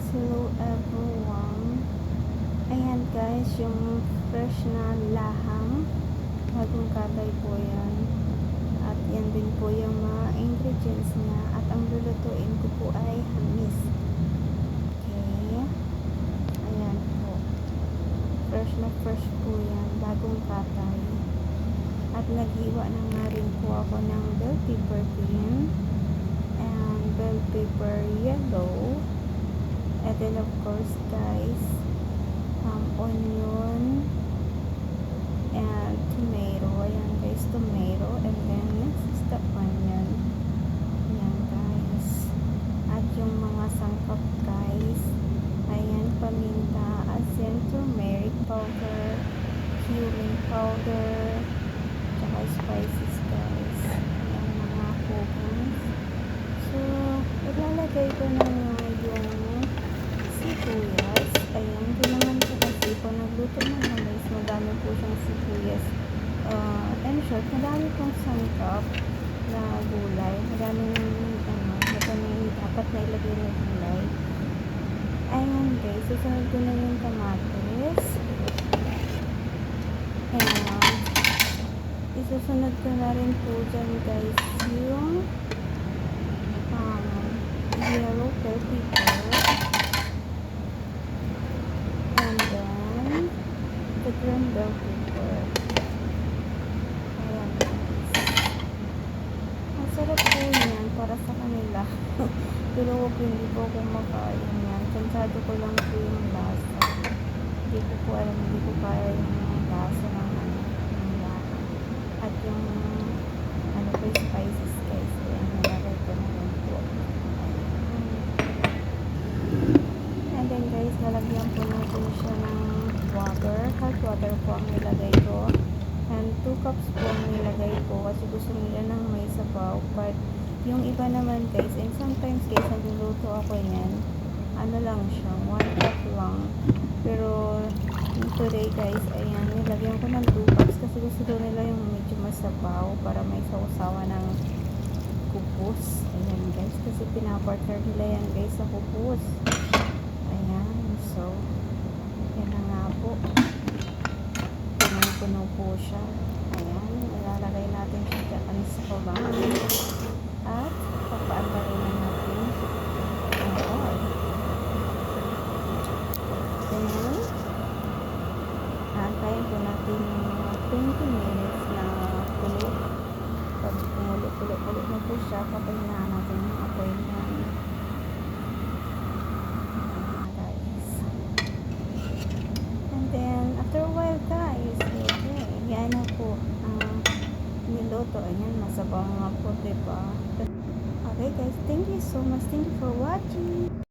Hello everyone. Ayan guys, yung fresh na laham. Bagong katay po yan. At yan din po yung mga ingredients niya. At ang lulutuin ko po ay hamis. Okay. Ayan po. Fresh na fresh po yan. Bagong katay. At naghiwa na nga rin po ako ng bell pepper green and bell pepper yellow. And then of course guys, onion and tomato. Ayan guys, tomato. And then next is the onion. Ayan guys. At yung mga sangkap guys, ayan, paminta, asin, turmeric powder, cumin powder, tsaka spices guys. Ayan mga cubes. So, ilalagay ko na nga yung sibuyas. Ayan, hindi naman po kasi po nagluto ng hamis, madami po siyang sibuyas. And short, madami pong sangkap na gulay. Madaming dapat na ilagay na gulay. Ayan guys, susunod ko na yung kamatis. And isusunod ko na rin po dyan guys yung yellow bell pepper. The green bell pepper. Ayan guys. Ang sarap po yan para sa kanila. Pero huwag hindi po ako makain yan. Kansado ko lang po yung lasa. Hindi ko po alam, hindi ko kaya yung lasa ng lahat. At yung po yung spices guys. Ayan, nalagay ko na rin po. And then guys, nalagyan po natin siya ng water. Hot water po ang nilagay ko. And 2 cups po ang nilagay ko kasi gusto nila ng may sabaw. But yung iba naman guys, and sometimes guys, nagluluto ako yan. Ano lang siya, 1 cup lang. Pero today guys, ayan, nilagyan ko ng 2 cups kasi gusto nila yung medyo masabaw para may sausawa ng kupos. Ayan guys, kasi pinapartner nila yan guys sa kupos. Ayan, so yan na nga po. Puno po siya. Ayan, ilalagay natin siya dyan sa baba. At papaantayin na natin ang oil. Then, aantayin po natin 20 minutes na kulo. Pag kumulo-kulo na po siya, papahinaan natin yung apoy niya. After a while guys, okay, yan na po ang niluto. Ayan, masabaw nga po, diba? Okay guys, thank you so much. Thank you for watching.